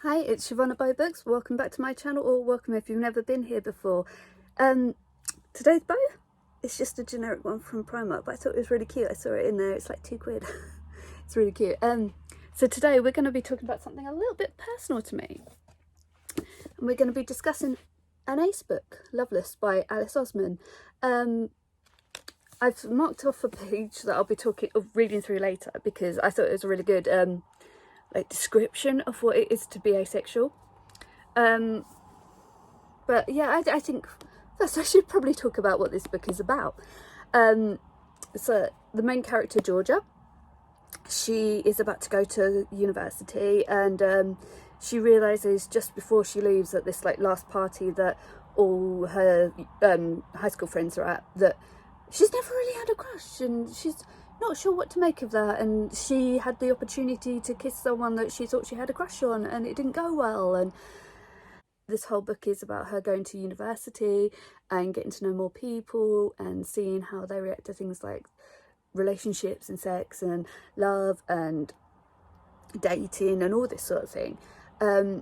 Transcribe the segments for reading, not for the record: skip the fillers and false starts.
Hi, it's Siobhan at Buy Books. Welcome back to my channel, or welcome if you've never been here before. Today's bow is just a generic one from Primark, but I thought it was really cute. I saw it in there. It's like £2. It's really cute. So today we're going to be talking about something a little bit personal to me, and we're going to be discussing an ace book, Loveless by Alice Oseman. I've marked off a page that I'll be reading through later because I thought it was a really good description of what it is to be asexual. But yeah, I think first I should probably talk about what this book is about. So the main character, Georgia, she is about to go to university, and she realizes just before she leaves at this last party that all her high school friends are at, that she's never really had a crush, and she's not sure what to make of that. And she had the opportunity to kiss someone that she thought she had a crush on, and it didn't go well. And this whole book is about her going to university and getting to know more people and seeing how they react to things like relationships and sex and love and dating and all this sort of thing. And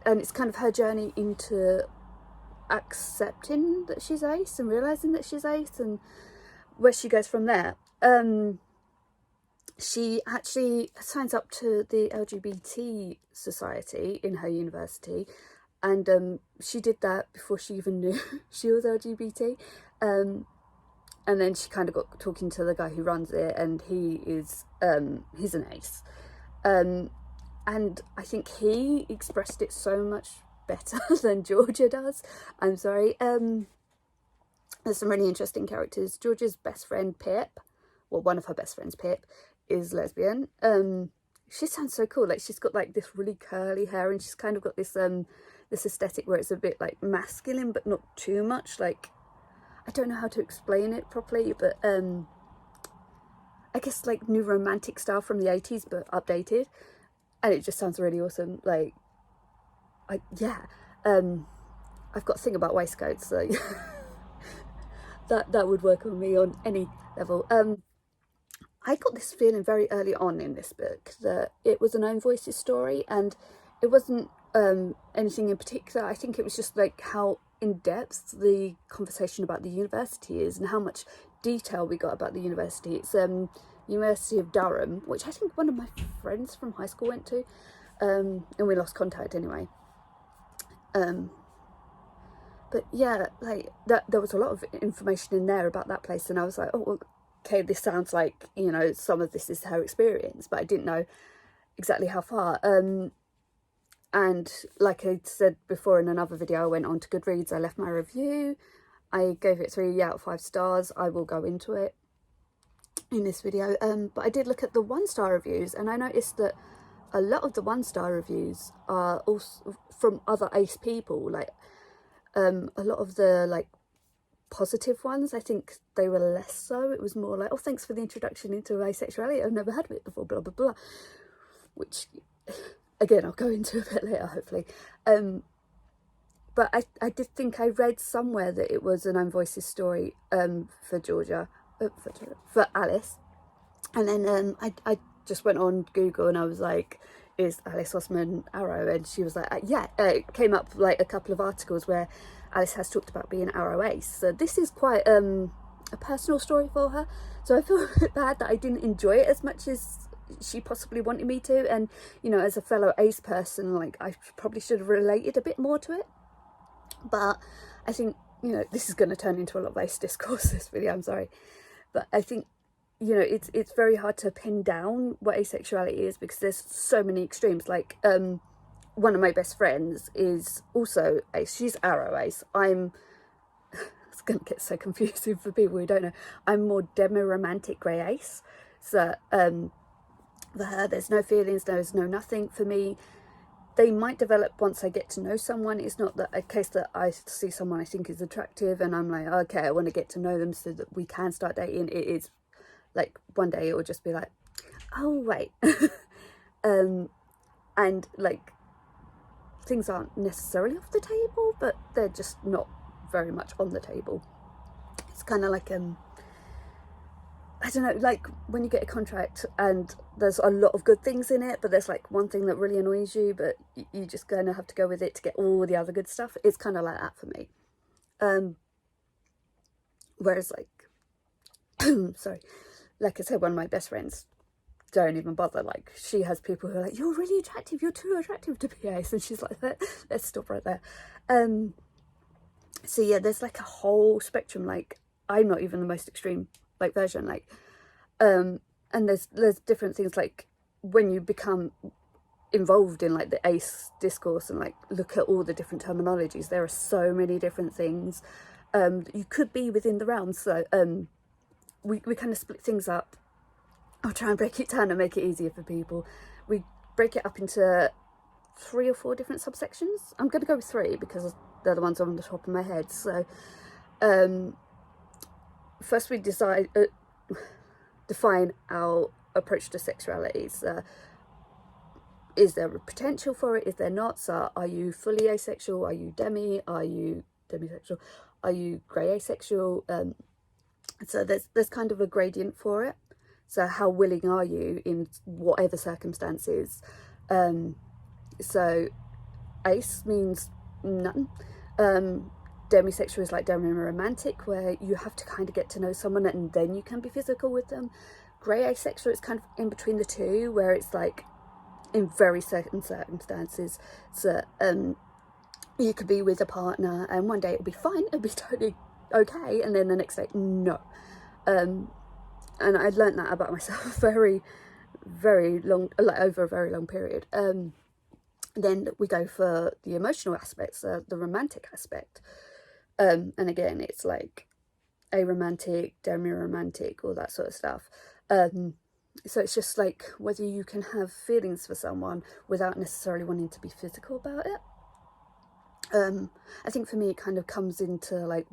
it's kind of her journey into accepting that she's ace and realizing that she's ace, and where she goes from there. She actually signs up to the LGBT society in her university, and she did that before she even knew she was LGBT. And then she kind of got talking to the guy who runs it, and he's an ace. And I think he expressed it so much better than Georgia does. I'm sorry. There's some really interesting characters. Georgia's best friend, Pip, well, one of her best friends, Pip, is lesbian. She sounds so cool. Like, she's got this really curly hair, and she's kind of got this this aesthetic where it's a bit masculine but not too much. I don't know how to explain it properly, but I guess new romantic style from the 80s but updated, and it just sounds really awesome. I've got a thing about waistcoats, so that would work on me on any level. I got this feeling very early on in this book that it was an own voices story, and it wasn't anything in particular. I think it was just how in depth the conversation about the university is and how much detail we got about the university. It's University of Durham, which I think one of my friends from high school went to, and we lost contact anyway. But yeah, there was a lot of information in there about that place, and I was like, oh, well, okay, this sounds like, some of this is her experience, but I didn't know exactly how far. And like I said before in another video, I went on to Goodreads, I left my review, I gave it 3 out of 5 stars. I will go into it in this video, but I did look at the 1-star reviews, and I noticed that a lot of the 1-star reviews are also from other ace people. A lot of the positive ones, I think they were less so. It was more oh, thanks for the introduction into asexuality, I've never heard of it before, blah blah blah, which again I'll go into a bit later, hopefully. But I did think I read somewhere that it was an own voices story for Georgia, for Alice. And then I just went on Google and I was like, is Alice Oseman Arrow? And she was like, yeah. It came up a couple of articles where Alice has talked about being Arrow ace. So this is quite a personal story for her. So I feel a bit bad that I didn't enjoy it as much as she possibly wanted me to. And, as a fellow ace person, I probably should have related a bit more to it. But I think, this is going to turn into a lot of ace discourse, this video, I'm sorry. But I think, it's very hard to pin down what asexuality is because there's so many extremes. One of my best friends is also ace. She's Arrow ace. It's going to get so confusing for people who don't know. I'm more Demiromantic grey ace. So for her, there's no feelings, there's no nothing. For me, they might develop once I get to know someone. It's not that a case that I see someone I think is attractive and I'm like, okay, I want to get to know them so that we can start dating. It is one day it will just be oh wait. And things aren't necessarily off the table, but they're just not very much on the table. It's kind of I don't know, like when you get a contract and there's a lot of good things in it, but there's like one thing that really annoys you, but you just gonna have to go with it to get all the other good stuff. It's kind of like that for me. Whereas like, sorry, like I said, one of my best friends don't even bother. Like, she has people who are like, you're really attractive, you're too attractive to be ace, and she's like, let's stop right there. So yeah, there's like a whole spectrum. Like, I'm not even the most extreme like version, like and there's different things, like when you become involved in like the ace discourse and like look at all the different terminologies, there are so many different things that you could be within the realm. So we kind of split things up. I'll try and break it down and make it easier for people. We break it up into 3 or 4 different subsections. I'm going to go with 3 because they're the ones on the top of my head. So first we define our approach to sexuality. So is there a potential for it? Is there not? So are you fully asexual? Are you are you demisexual? Are you grayasexual? So there's kind of a gradient for it. So how willing are you in whatever circumstances? So ace means none. Demisexual is like Demiromantic, where you have to kind of get to know someone and then you can be physical with them. Grayasexual is kind of in between the two, where it's like in very certain circumstances. So you could be with a partner and one day it'll be fine, it'll be totally okay, and then the next day no. And I learned that about myself very long, like over a very long period. Then we go for the emotional aspects, the romantic aspect, and again it's like aromantic, demiromantic, all that sort of stuff. So it's just like whether you can have feelings for someone without necessarily wanting to be physical about it. I think for me it kind of comes into like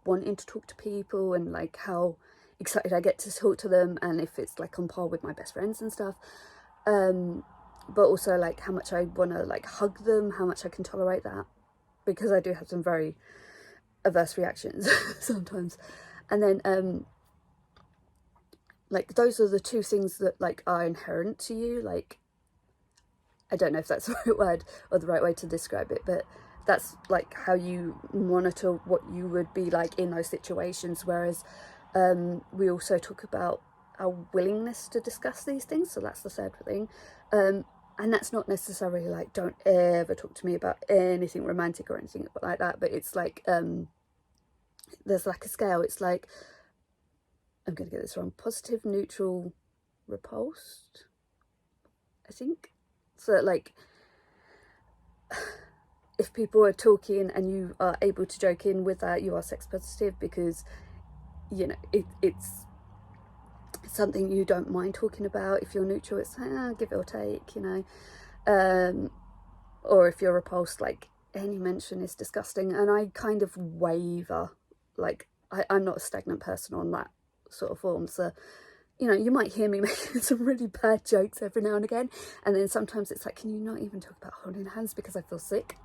wanting to talk to people and like how excited I get to talk to them, and if it's like on par with my best friends and stuff. But also like how much I want to like hug them, how much I can tolerate that, because I do have some very adverse reactions sometimes. And then like those are the 2 things that like are inherent to you. Like, I don't know if that's the right word or the right way to describe it, but that's like how you monitor what you would be like in those situations. Whereas we also talk about our willingness to discuss these things, so that's the 3rd thing. And that's not necessarily like don't ever talk to me about anything romantic or anything like that, but it's like there's like a scale. It's like, I'm going to get this wrong, positive, neutral, repulsed, I think. So like if people are talking and you are able to joke in with that, you are sex positive, because you know it's something you don't mind talking about. If you're neutral, it's give it or take, you know. Or if you're repulsed, like any mention is disgusting. And I kind of waver, like I'm not a stagnant person on that sort of form. So you know, you might hear me making some really bad jokes every now and again, and then sometimes it's like, can you not even talk about holding hands because I feel sick?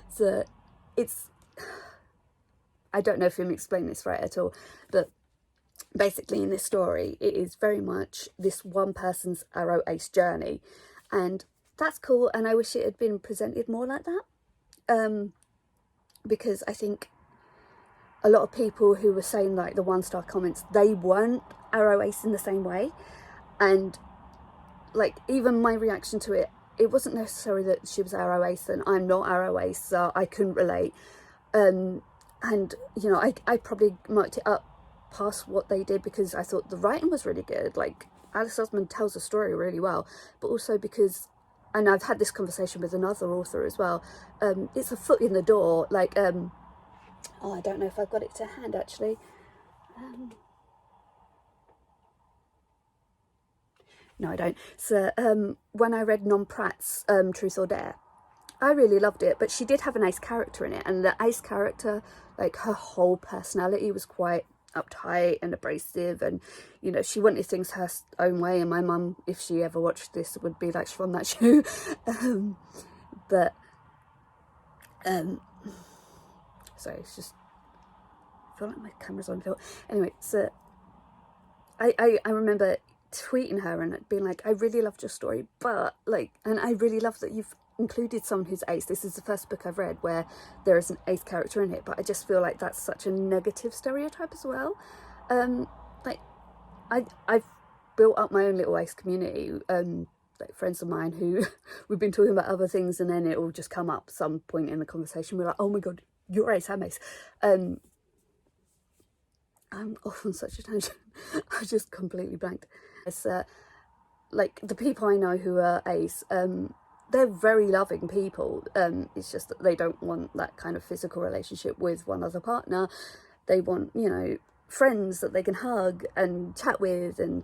So it's, I don't know if I'm explaining this right at all, but basically in this story it is very much this one person's arrow ace journey, and that's cool, and I wish it had been presented more like that, because I think a lot of people who were saying like the 1-star comments, they weren't arrow ace in the same way. And like even my reaction to it, it wasn't necessarily that she was arrow ace and I'm not arrow ace, so I couldn't relate. And you know, I probably marked it up past what they did because I thought the writing was really good. Like Alice Oseman tells the story really well, but also because, and I've had this conversation with another author as well, it's a foot in the door. Like oh, I don't know if I've got it to hand actually. No, I don't. So when I read Non Pratt's Truth or Dare, I really loved it, but she did have an ace character in it, and the ace character, like her whole personality was quite uptight and abrasive, and you know, she wanted things her own way, and my mum, if she ever watched this, would be like, she's from that show. But sorry, it's just, I feel like my camera's on film. Anyway, so I remember tweeting her and being like, I really loved your story, but like, and I really love that you've included someone who's ace. This is the first book I've read where there is an ace character in it, but I just feel like that's such a negative stereotype as well. Like I've built up my own little ace community, like friends of mine who we've been talking about other things, and then it will just come up some point in the conversation. We're like, oh my god, you're ace, I'm ace. I'm off on such a tangent. I just completely blanked. It's like the people I know who are ace, they're very loving people. It's just that they don't want that kind of physical relationship with one other partner. They want, you know, friends that they can hug and chat with, and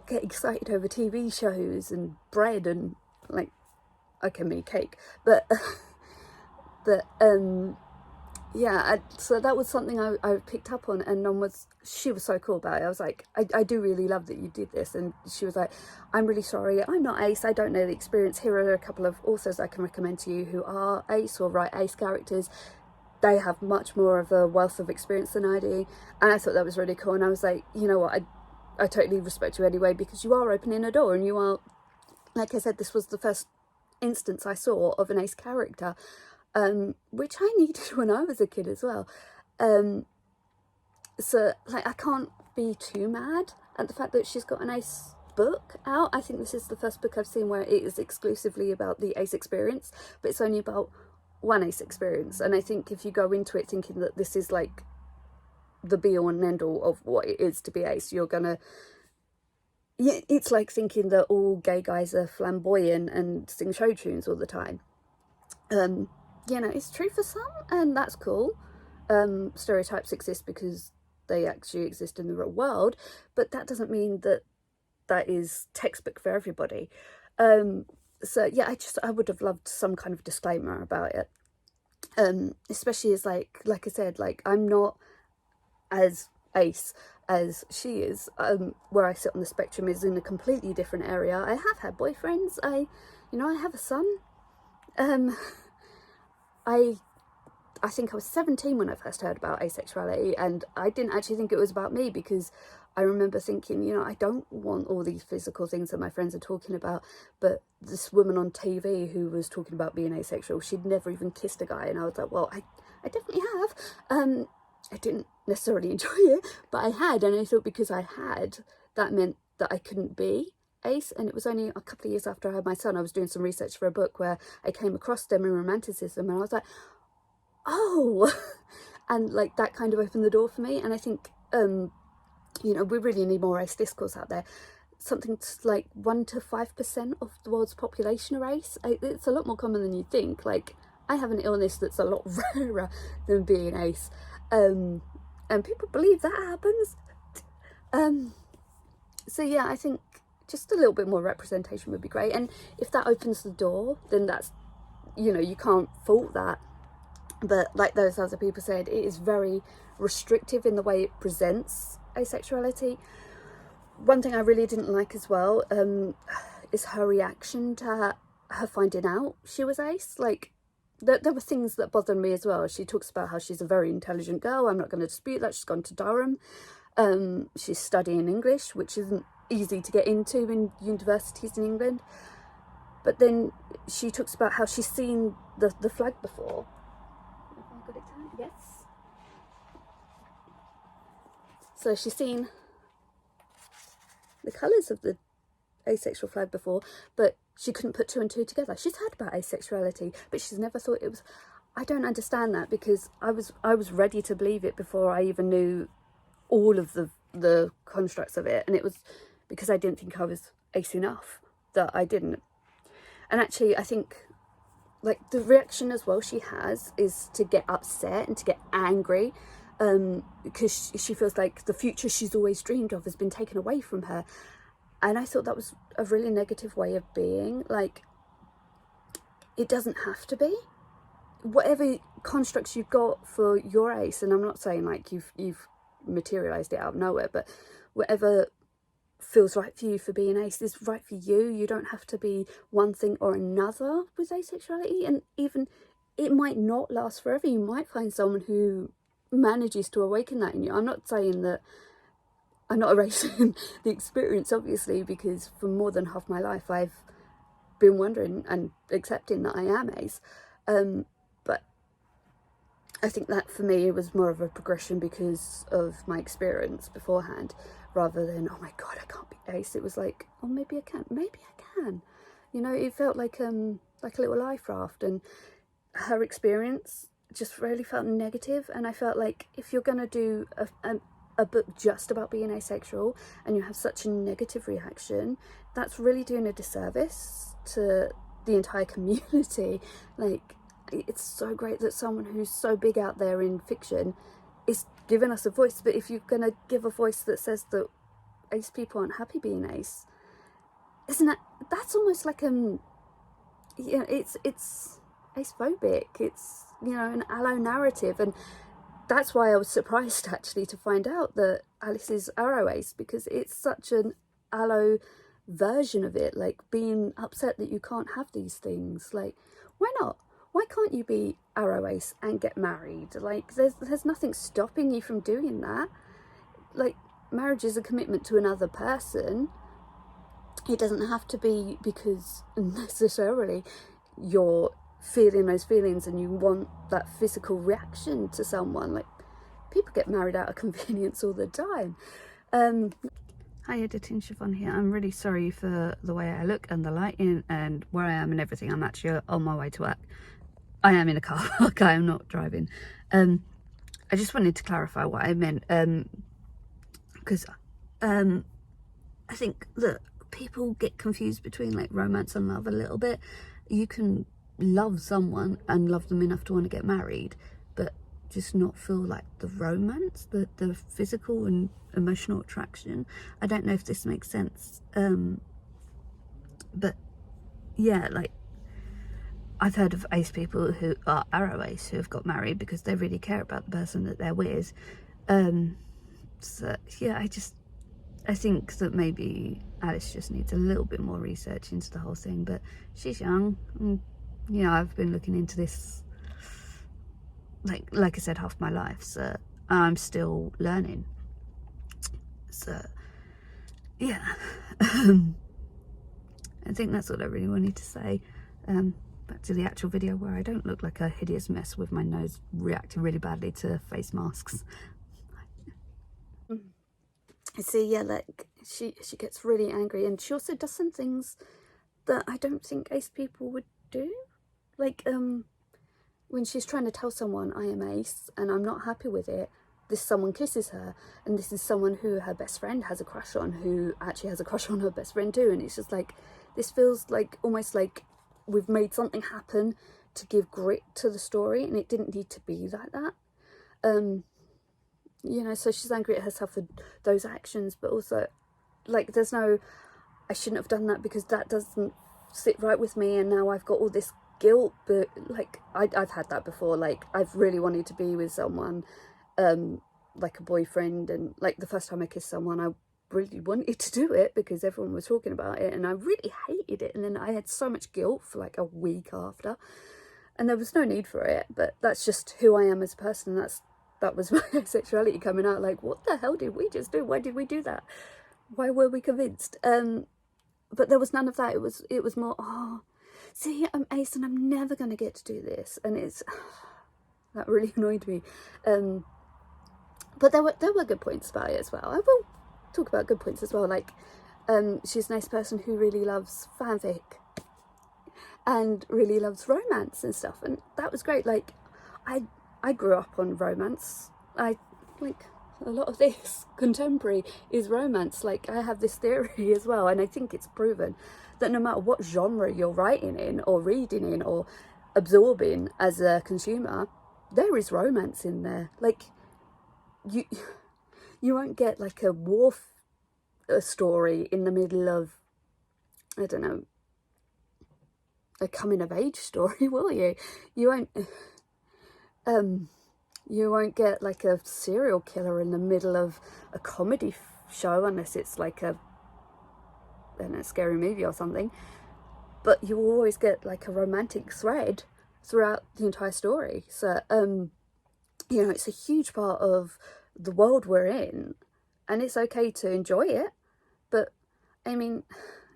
get excited over TV shows and bread and, like, okay, me cake, but but yeah, so that was something I picked up on, and she was so cool about it. I was like, I do really love that you did this. And she was like, I'm really sorry, I'm not ace, I don't know the experience. Here are a couple of authors I can recommend to you who are ace or write ace characters. They have much more of a wealth of experience than I do. And I thought that was really cool. And I was like, you know what, I totally respect you anyway, because you are opening a door, and you are, like I said, this was the first instance I saw of an ace character, which I needed when I was a kid as well. So like, I can't be too mad at the fact that she's got an ace book out. I think this is the first book I've seen where it is exclusively about the ace experience, but it's only about one ace experience. And I think if you go into it thinking that this is like the be all and end all of what it is to be ace, you're gonna, yeah, it's like thinking that all gay guys are flamboyant and sing show tunes all the time. You know, it's true for some, and that's cool. Stereotypes exist because they actually exist in the real world, but that doesn't mean that that is textbook for everybody. So yeah, I would have loved some kind of disclaimer about it, especially as like I said, like, I'm not as ace as she is. Where I sit on the spectrum is in a completely different area. I have had boyfriends, I have a son. I think I was 17 when I first heard about asexuality, and I didn't actually think it was about me, because I remember thinking, you know, I don't want all these physical things that my friends are talking about. But this woman on TV who was talking about being asexual, she'd never even kissed a guy, and I was like, well, I definitely have. I didn't necessarily enjoy it, but I had, and I thought because I had, that meant that I couldn't be ace. And it was only a couple of years after I had my son, I was doing some research for a book where I came across Demiromanticism, and I was like, oh, and like that kind of opened the door for me. And I think, you know, we really need more ace discourse out there. Something like 1 to 5% of the world's population are ace. It's a lot more common than you think. Like, I have an illness that's a lot rarer than being ace, and people believe that happens. So yeah, I think just a little bit more representation would be great. And if that opens the door, then that's, you know, you can't fault that. But like those other people said, it is very restrictive in the way it presents asexuality. One thing I really didn't like as well is her reaction to her finding out she was ace. Like, there were things that bothered me as well. She talks about how she's a very intelligent girl. I'm not going to dispute that. She's gone to Durham. She's studying English, which isn't easy to get into in universities in England. But then she talks about how she's seen the flag before. Have I got it down? Yes. So she's seen the colours of the asexual flag before, but she couldn't put 2 and 2 together. She's heard about asexuality, but she's never thought it was. I don't understand that, because I was ready to believe it before I even knew all of the constructs of it, and it was because I didn't think I was ace enough that I didn't. And actually, I think, like, the reaction as well she has is to get upset and to get angry, because she feels like the future she's always dreamed of has been taken away from her. And I thought that was a really negative way of being. Like, it doesn't have to be. Whatever constructs you've got for your ace, and I'm not saying like you've materialised it out of nowhere, but whatever feels right for you for being ace is right for you. You don't have to be one thing or another with asexuality, and even it might not last forever. You might find someone who manages to awaken that in you. I'm not saying that I'm not erasing the experience, obviously, because for more than half my life I've been wondering and accepting that I am ace. But I think that for me it was more of a progression because of my experience beforehand, rather than, oh my god, I can't be ace. It was like, oh, maybe I can, maybe I can. You know, it felt like a little life raft, and her experience just really felt negative. And I felt like if you're gonna do a book just about being asexual and you have such a negative reaction, that's really doing a disservice to the entire community. Like, it's so great that someone who's so big out there in fiction is giving us a voice, but if you're gonna give a voice that says that ace people aren't happy being ace, that's almost like you know, it's acephobic. It's, you know, an allo narrative. And that's why I was surprised actually to find out that Alice is aro ace, because it's such an allo version of it, like being upset that you can't have these things. Like, why not? Why can't you be aro ace and get married? Like, there's nothing stopping you from doing that. Like, marriage is a commitment to another person. It doesn't have to be because necessarily you're feeling those feelings and you want that physical reaction to someone. Like, people get married out of convenience all the time. Hi, editing Siobhan here. I'm really sorry for the way I look and the lighting and where I am and everything. I'm actually on my way to work. I am in a car park. I am not driving. I just wanted to clarify what I meant, because I think that people get confused between like romance and love a little bit. You can love someone and love them enough to want to get married, but just not feel like the romance, the physical and emotional attraction. I don't know if this makes sense, but yeah, like, I've heard of ace people who are aro ace who have got married because they really care about the person that they're with. So yeah, I think that maybe Alice just needs a little bit more research into the whole thing, but she's young, and, you know, I've been looking into this, like I said, half my life, so I'm still learning. So yeah, I think that's what I really wanted to say. Back to the actual video, where I don't look like a hideous mess with my nose reacting really badly to face masks. See, yeah, like, she gets really angry, and she also does some things that I don't think ace people would do. Like, when she's trying to tell someone I am ace and I'm not happy with it, this someone kisses her, and this is someone who her best friend has a crush on, who actually has a crush on her best friend too. And it's just like, this feels like almost like we've made something happen to give grit to the story, and it didn't need to be like that. You know, so she's angry at herself for those actions, but also, like, there's no, I shouldn't have done that because that doesn't sit right with me, and now I've got all this guilt. But like, I've had that before. Like, I've really wanted to be with someone, like a boyfriend, and like the first time I kissed someone, I really wanted to do it because everyone was talking about it, and I really hated it, and then I had so much guilt for like a week after, and there was no need for it. But that's just who I am as a person. That was my sexuality coming out. Like, what the hell did we just do? Why did we do that? Why were we convinced? But there was none of that. It was more, oh, see, I'm ace and I'm never going to get to do this. And it's, that really annoyed me. But there were good points about it as well. I will talk about good points as well. Like, she's a nice person who really loves fanfic and really loves romance and stuff. And that was great. Like, I grew up on romance. I like a lot of this contemporary is romance. Like, I have this theory as well, and I think it's proven that no matter what genre you're writing in or reading in or absorbing as a consumer, there is romance in there. Like, you won't get like a story in the middle of, I don't know, a coming of age story, will you? You won't get like a serial killer in the middle of a comedy show, unless it's like a scary movie or something. But you will always get like a romantic thread throughout the entire story. So, you know, it's a huge part of the world we're in, and it's okay to enjoy it, but I mean,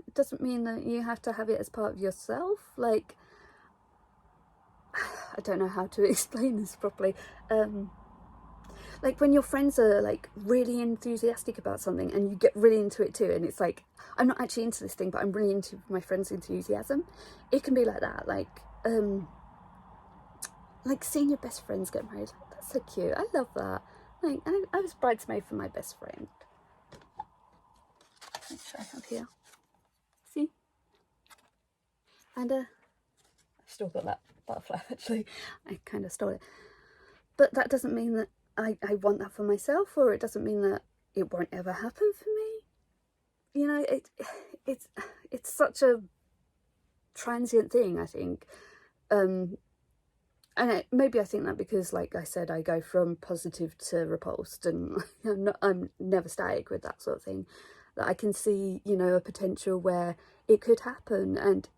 it doesn't mean that you have to have it as part of yourself. Like, I don't know how to explain this properly. Like when your friends are like really enthusiastic about something and you get really into it too, and it's like, I'm not actually into this thing, but I'm really into my friend's enthusiasm. It can be like that. Like seeing your best friends get married. That's so cute. I love that. Like, I was bridesmaid for my best friend. Let's try up here. See? And I've still got that butterfly actually. I kind of stole it. But that doesn't mean that I want that for myself, or it doesn't mean that it won't ever happen for me. You know, it's such a transient thing, I think. And maybe I think that because, like I said, I go from positive to repulsed, and I'm never static with that sort of thing. That I can see, you know, a potential where it could happen, and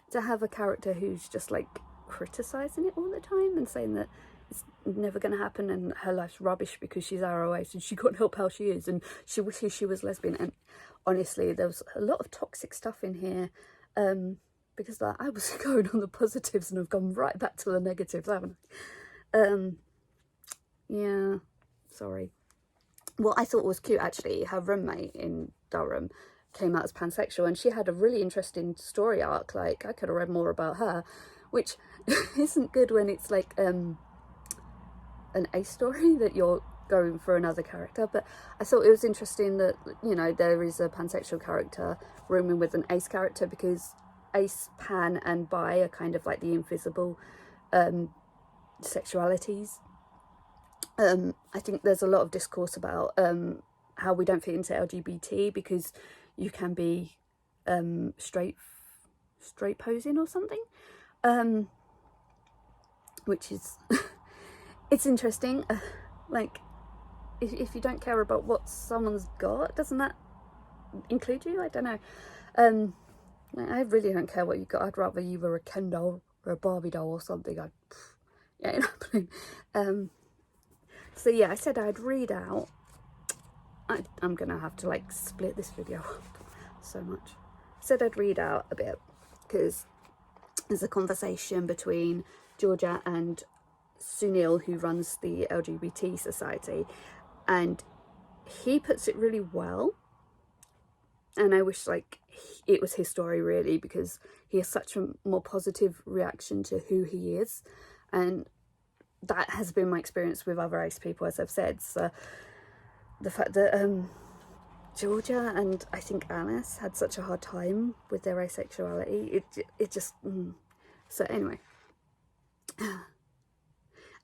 to have a character who's just like criticizing it all the time and saying that it's never going to happen and her life's rubbish because she's ROH and she can't help how she is and she wishes she was lesbian. And honestly, there was a lot of toxic stuff in here, because like, I was going on the positives and I've gone right back to the negatives, haven't I? Yeah, sorry. What I thought was cute, actually, her roommate in Durham came out as pansexual, and she had a really interesting story arc. Like, I could have read more about her, which isn't good when it's like an A story that you're going for another character. But I thought it was interesting that, you know, there is a pansexual character rooming with an ace character, because ace, pan and bi are kind of like the invisible sexualities. I think there's a lot of discourse about how we don't fit into LGBT because you can be straight posing or something, which is it's interesting. Like, if you don't care about what someone's got, doesn't that include you? I don't know. I really don't care what you got. I'd rather you were a Ken doll or a Barbie doll or something. Yeah, you know. So yeah, I said I'd read out. I'm gonna have to like split this video up so much. I said I'd read out a bit because there's a conversation between Georgia and Sunil, who runs the LGBT society, and he puts it really well. And I wish like it was his story really, because he has such a more positive reaction to who he is, and that has been my experience with other ace people, as I've said. So the fact that Georgia and I think Alice had such a hard time with their asexuality, it just So anyway,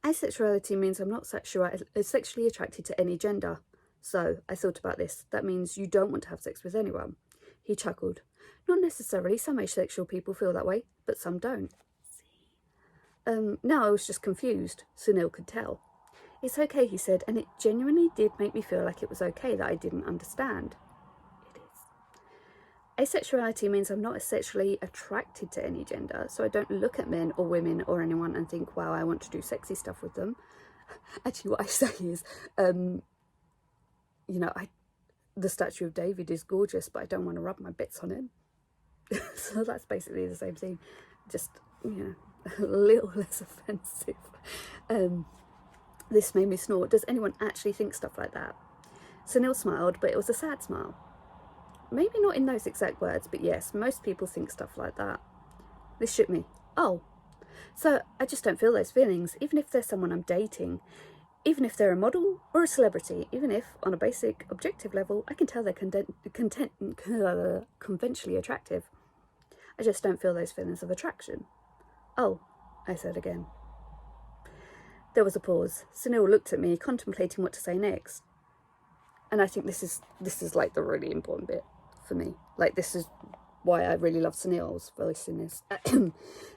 asexuality means I'm not sexually attracted to any gender. So I thought about this. That means you don't want to have sex with anyone. He chuckled. Not necessarily. Some asexual people feel that way, but some don't. Now I was just confused. Sunil could tell. It's okay, he said, and it genuinely did make me feel like it was okay that I didn't understand. It is. Asexuality means I'm not sexually attracted to any gender, so I don't look at men or women or anyone and think, wow, I want to do sexy stuff with them. Actually, what I say is, you know, the statue of David is gorgeous, but I don't want to rub my bits on him. So that's basically the same thing, just, you know, a little less offensive. This made me snort. Does anyone actually think stuff like that? Sunil smiled, but it was a sad smile. Maybe not in those exact words, but yes, most people think stuff like that. This shook me. Oh, so I just don't feel those feelings, even if they're someone I'm dating, even if they're a model or a celebrity, even if, on a basic, objective level, I can tell they're conventionally attractive. I just don't feel those feelings of attraction. Oh, I said again. There was a pause. Sunil looked at me, contemplating what to say next. And I think this is like the really important bit for me. Like, this is why I really love Sunil's voice in this.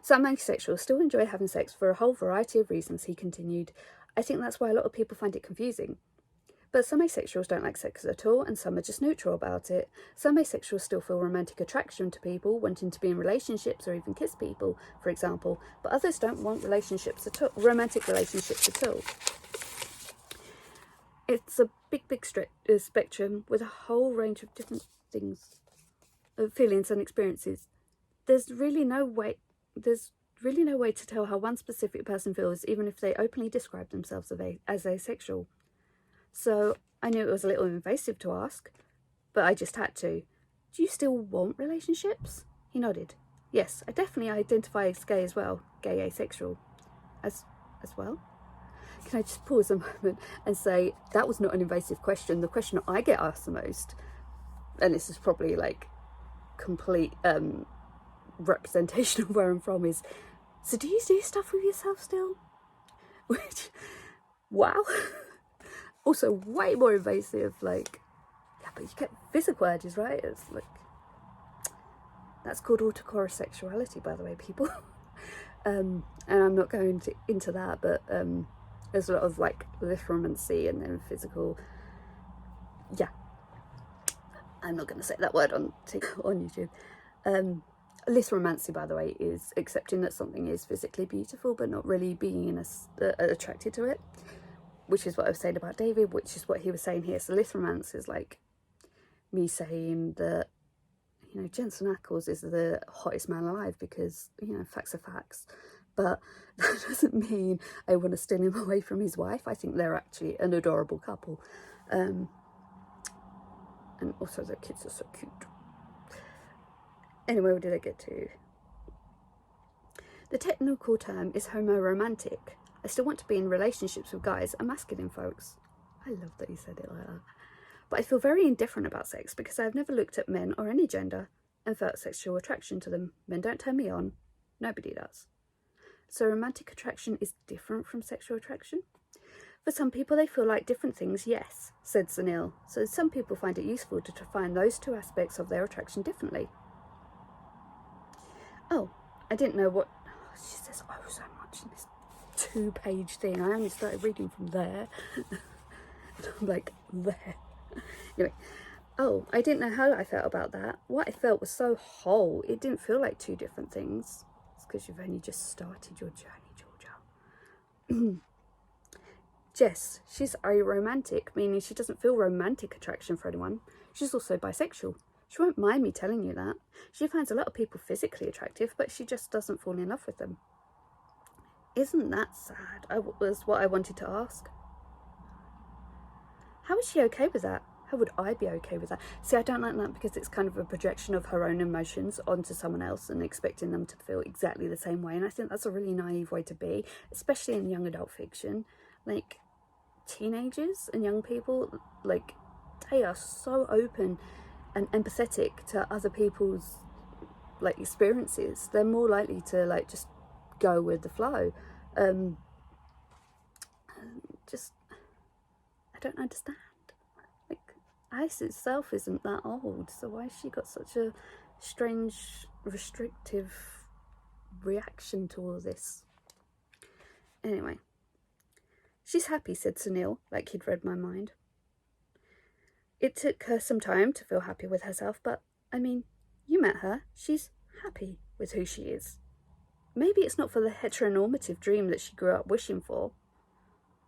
Some asexuals still enjoy having sex for a whole variety of reasons, he continued. I think that's why a lot of people find it confusing. But some asexuals don't like sex at all, and some are just neutral about it. Some asexuals still feel romantic attraction to people, wanting to be in relationships or even kiss people, for example, but others don't want romantic relationships at all. it's a big spectrum with a whole range of different things, feelings and experiences. There's really no way to tell how one specific person feels, even if they openly describe themselves as asexual. So I knew it was a little invasive to ask, but I just had to. Do you still want relationships? He nodded. Yes, I definitely identify as gay as well. Gay asexual. As well? Can I just pause a moment and say that was not an invasive question. The question I get asked the most, and this is probably like complete representation of where I'm from, is, so do you do stuff with yourself still? Which, wow. Also way more invasive, like, yeah, but you get physical urges, right? It's like, that's called autocorosexuality, by the way, people. And I'm not going into that, but there's a lot of like litromancy and then physical, yeah, I'm not going to say that word on YouTube. Litromancy, by the way, is accepting that something is physically beautiful but not really being attracted to it, which is what I was saying about David, which is what he was saying here. So litromancy is like me saying that, you know, Jensen Ackles is the hottest man alive because, you know, facts are facts. But that doesn't mean I want to steal him away from his wife. I think they're actually an adorable couple. And also their kids are so cute. Anyway, what did I get to? The technical term is homoromantic. I still want to be in relationships with guys and masculine folks. I love that you said it like that. But I feel very indifferent about sex because I have never looked at men or any gender and felt sexual attraction to them. Men don't turn me on. Nobody does. So romantic attraction is different from sexual attraction? For some people, they feel like different things, yes, said Sunil. So some people find it useful to define those two aspects of their attraction differently. Oh, I didn't know what... Oh, she says oh so much in this 2-page thing. I only started reading from there. I'm like, there. Anyway, oh, I didn't know how I felt about that. What I felt was so whole. It didn't feel like two different things. It's because you've only just started your journey, Georgia. Jess, she's aromantic, meaning she doesn't feel romantic attraction for anyone. She's also bisexual. She won't mind me telling you that. She finds a lot of people physically attractive, but she just doesn't fall in love with them. Isn't that sad? Was what I wanted to ask. How is she okay with that? How would I be okay with that? See, I don't like that because it's kind of a projection of her own emotions onto someone else and expecting them to feel exactly the same way. And I think that's a really naive way to be, especially in young adult fiction. Like, teenagers and young people, like, they are so open and empathetic to other people's, like, experiences. They're more likely to, like, just go with the flow. Just, I don't understand. Like, Alice itself isn't that old, so why has she got such a strange, restrictive reaction to all of this? Anyway, she's happy, said Sunil, like he'd read my mind. It took her some time to feel happy with herself, but, I mean, you met her. She's happy with who she is. Maybe it's not for the heteronormative dream that she grew up wishing for.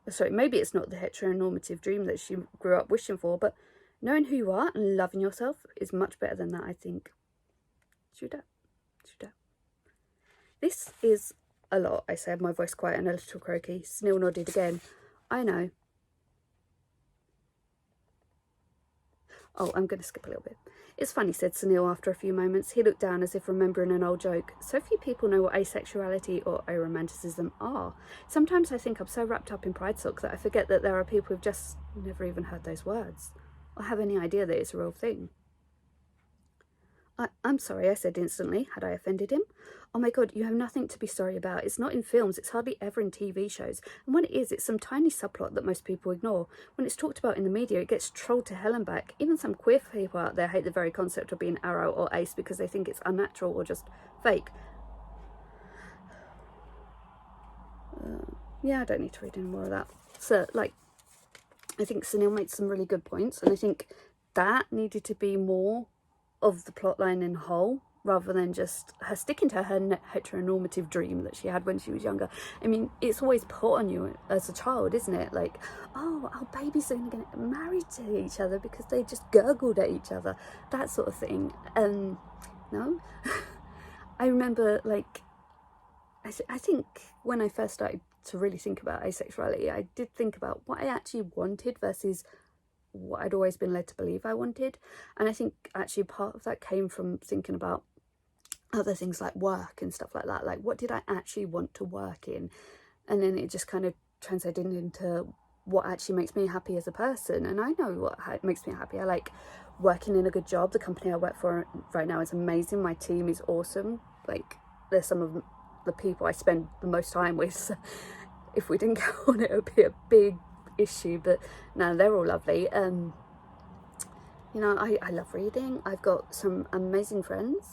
Sorry, maybe it's not the heteronormative dream that she grew up wishing for, but knowing who you are and loving yourself is much better than that, I think. Judah. This is a lot, I said, my voice quiet and a little croaky. Sunil nodded again. I know. Oh, I'm going to skip a little bit. It's funny, said Sunil after a few moments. He looked down as if remembering an old joke. So few people know what asexuality or aromanticism are. Sometimes I think I'm so wrapped up in Pride Sock that I forget that there are people who've just never even heard those words, or have any idea that it's a real thing. I'm sorry, I said instantly. Had I offended him? Oh my god, you have nothing to be sorry about. It's not in films, it's hardly ever in TV shows. And when it is, it's some tiny subplot that most people ignore. When it's talked about in the media, it gets trolled to hell and back. Even some queer people out there hate the very concept of being aro or ace because they think it's unnatural or just fake. Yeah, I don't need to read any more of that. So, like, I think Sunil made some really good points, and I think that needed to be more of the plotline in whole, rather than just her sticking to her heteronormative dream that she had when she was younger. I mean, it's always put on you as a child, isn't it? Like, oh, our babies are going to get married to each other because they just gurgled at each other, that sort of thing. No. I remember, like, I think when I first started to really think about asexuality, I did think about what I actually wanted versus what I'd always been led to believe I wanted. And I think actually part of that came from thinking about other things like work and stuff like that. Like, what did I actually want to work in? And then it just kind of translated into what actually makes me happy as a person. And I know what makes me happy. I like working in a good job. The company I work for right now is amazing. My team is awesome. Like, they're some of the people I spend the most time with. So if we didn't go on, it would be a big issue. But no, they're all lovely. You know, I love reading. I've got some amazing friends.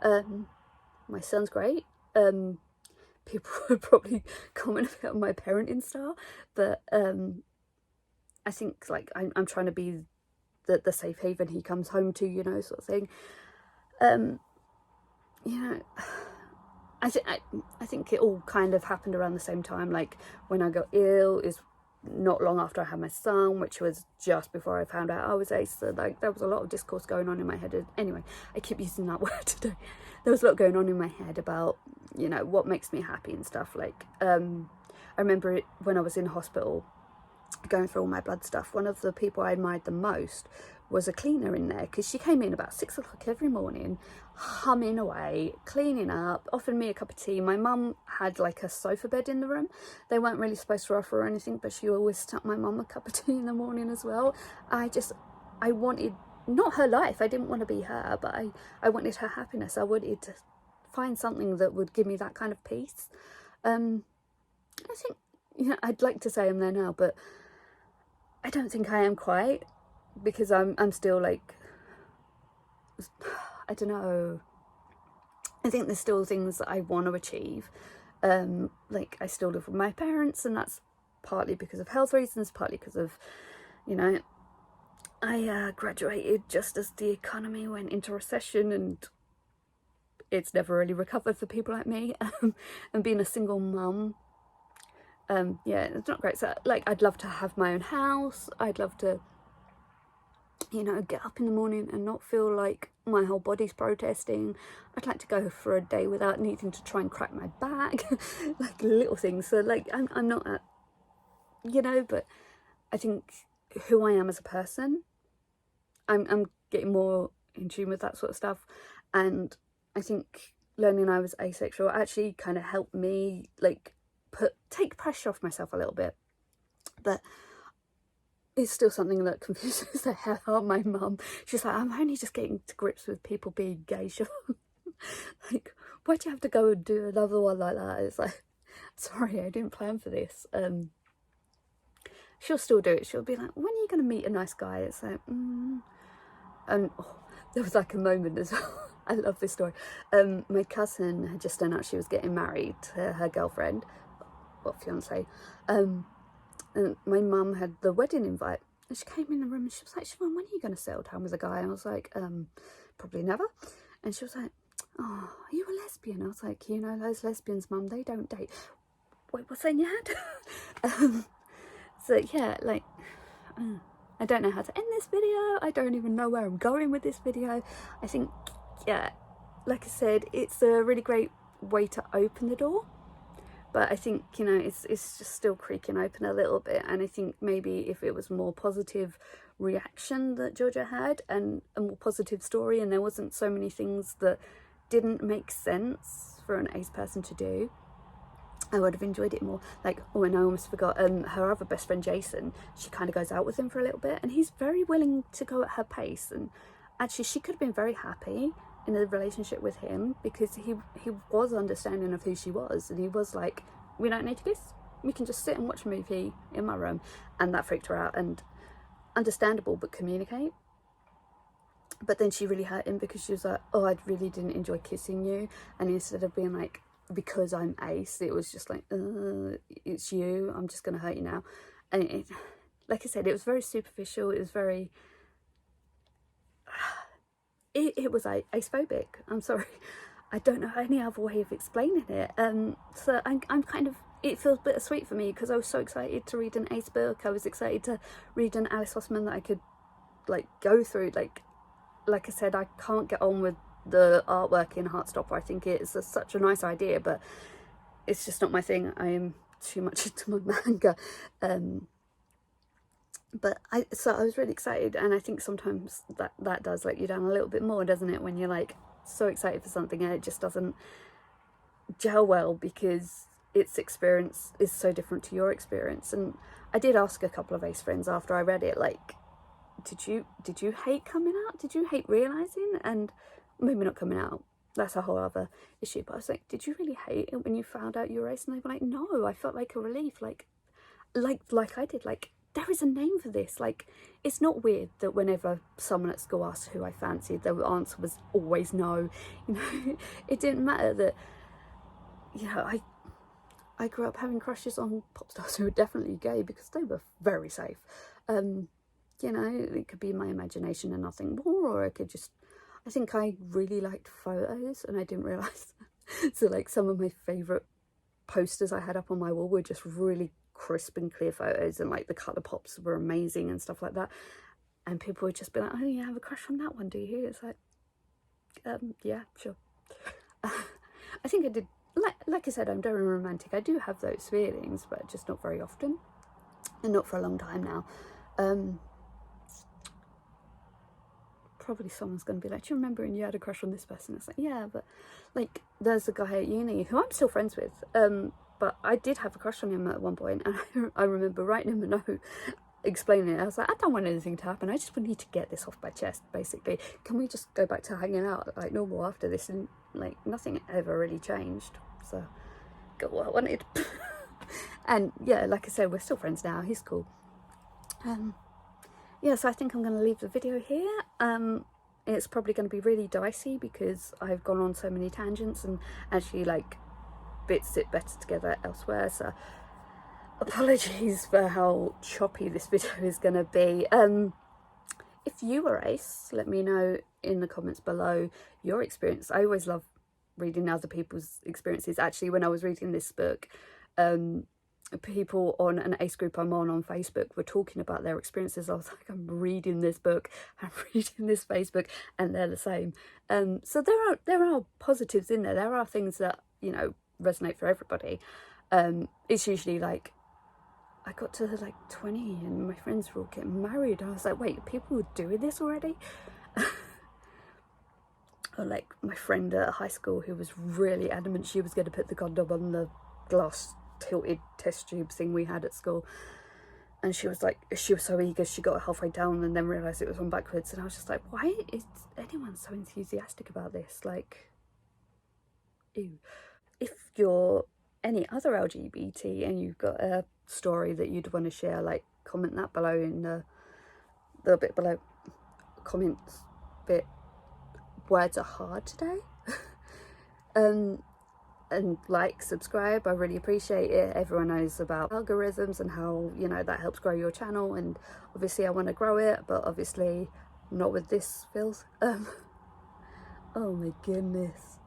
My son's great. People would probably comment a bit on my parenting style, but I think, like, I'm trying to be the safe haven he comes home to, you know, sort of thing. You know, I think it all kind of happened around the same time. Like, when I got ill is not long after I had my son, which was just before I found out I was ace. So, like, there was a lot of discourse going on in my head. Anyway, I keep using that word today. There was a lot going on in my head about, you know, what makes me happy and stuff. Like, I remember when I was in hospital going through all my blood stuff, one of the people I admired the most was a cleaner in there, because she came in about 6 o'clock every morning, humming away, cleaning up, offering me a cup of tea. My mum had like a sofa bed in the room. They weren't really supposed to offer her anything, but she always stuck my mum a cup of tea in the morning as well. I wanted, not her life, I didn't want to be her, but I wanted her happiness. I wanted to find something that would give me that kind of peace. I think, you know, I'd like to say I'm there now, but I don't think I am quite, because I'm still, like, I don't know. I think there's still things that I want to achieve. Like, I still live with my parents, and that's partly because of health reasons, partly because of, you know, I graduated just as the economy went into recession, and it's never really recovered for people like me. And being a single mum, yeah, it's not great. So, like, I'd love to have my own house. I'd love to, you know, get up in the morning and not feel like my whole body's protesting. I'd like to go for a day without needing to try and crack my back. Like, little things. So, like, I'm not at, you know, but I think who I am as a person, I'm getting more in tune with that sort of stuff. And I think learning I was asexual actually kind of helped me, like, take pressure off myself a little bit. But it's still something that confuses the hell out of my mum. She's like, I'm only just getting to grips with people being gay. Like, why'd you have to go and do another one like that? It's like, sorry, I didn't plan for this. She'll still do it. She'll be like, when are you going to meet a nice guy? It's like, And there was like a moment as well. I love this story. My cousin had just found out she was getting married to her girlfriend, or fiance. And my mum had the wedding invite, and she came in the room and she was like, Siobhan, when are you going to settle down with a guy? And I was like, probably never. And she was like, oh, are you a lesbian? I was like, you know, those lesbians, mum, they don't date. Wait, what's that in your head? So yeah, like, I don't know how to end this video. I don't even know where I'm going with this video. I think, yeah, like I said, it's a really great way to open the door. But I think, you know, it's just still creaking open a little bit. And I think maybe if it was more positive reaction that Georgia had, and a more positive story, and there wasn't so many things that didn't make sense for an ace person to do, I would have enjoyed it more. Like, oh, and I almost forgot, her other best friend Jason, she kind of goes out with him for a little bit, and he's very willing to go at her pace. And actually, she could have been very happy in a relationship with him, because he was understanding of who she was, and he was like, we don't need to kiss, we can just sit and watch a movie in my room. And that freaked her out, and understandable, but communicate. But then she really hurt him, because she was like, oh, I really didn't enjoy kissing you. And instead of being like, because I'm ace, it was just like, it's you, I'm just gonna hurt you now. And it, like I said, it was very superficial. It was very it was acephobic. I'm sorry, I don't know any other way of explaining it. So I'm kind of, it feels bittersweet for me because I was so excited to read an ace book. I was excited to read an Alice Oseman that I could like go through. Like I said, I can't get on with the artwork in Heartstopper. I think it's such a nice idea, but it's just not my thing. I am too much into my manga. But I was really excited, and I think sometimes that does let you down a little bit more, doesn't it, when you're like so excited for something and it just doesn't gel well because its experience is so different to your experience. And I did ask a couple of ace friends after I read it, like, did you hate coming out? Did you hate realizing? And maybe not coming out, that's a whole other issue, but I was like, did you really hate it when you found out you were ace? And they were like, no, I felt like a relief, like I did. Like, there is a name for this. Like, it's not weird that whenever someone at school asked who I fancied, their answer was always no. You know, it didn't matter that, you know, I grew up having crushes on pop stars who were definitely gay because they were very safe. You know, it could be my imagination and nothing more, or I could just, I think I really liked photos and I didn't realise. So like some of my favourite posters I had up on my wall were just really crisp and clear photos, and like the colour pops were amazing and stuff like that. And people would just be like, oh, you have a crush on that one, do you? It's like, yeah, sure. I think I did, like I said, I'm Demiromantic. I do have those feelings, but just not very often, and not for a long time now. Probably someone's going to be like, do you remember when you had a crush on this person? It's like, yeah, but like there's a guy at uni who I'm still friends with, but I did have a crush on him at one point, and I remember writing him a note explaining it. I was like, I don't want anything to happen, I just need to get this off my chest, basically. Can we just go back to hanging out like normal after this? And like nothing ever really changed, so got what I wanted. And yeah, like I said, we're still friends now. He's cool. Yeah, so I think I'm going to leave the video here. It's probably going to be really dicey because I've gone on so many tangents and actually like bits it better together elsewhere, so apologies for how choppy this video is going to be. If you were ace, let me know in the comments below your experience. I always love reading other people's experiences. Actually, when I was reading this book, people on an ace group I'm on Facebook were talking about their experiences. I was like, I'm reading this book, I'm reading this Facebook, and they're the same. So there are positives in there. There are things that, you know, resonate for everybody. It's usually like, I got to like 20 and my friends were all getting married. I was like, wait, people were doing this already? Or like my friend at high school who was really adamant she was going to put the condom on the glass tilted test tube thing we had at school, and she was like, she was so eager, she got halfway down and then realised it was on backwards, and I was just like, why is anyone so enthusiastic about this? Like, ew. If you're any other LGBT and you've got a story that you'd want to share, like comment that below in the bit below. Comments bit, words are hard today. And like, subscribe, I really appreciate it. Everyone knows about algorithms and how, you know, that helps grow your channel, and obviously I want to grow it, but obviously not with this filth. Oh my goodness.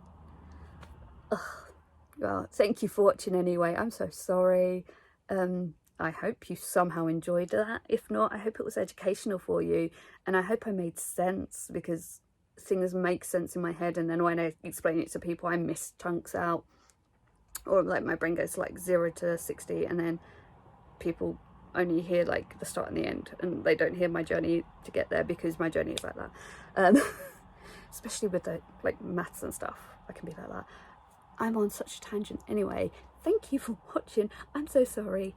Ugh. Well, thank you for watching anyway. I'm so sorry. I hope you somehow enjoyed that. If not, I hope it was educational for you, and I hope I made sense, because things make sense in my head, and then when I explain it to people I miss chunks out, or like my brain goes like 0 to 60 and then people only hear like the start and the end, and they don't hear my journey to get there, because my journey is like that. Especially with the like maths and stuff, I can be like that. I'm on such a tangent anyway. Thank you for watching. I'm so sorry.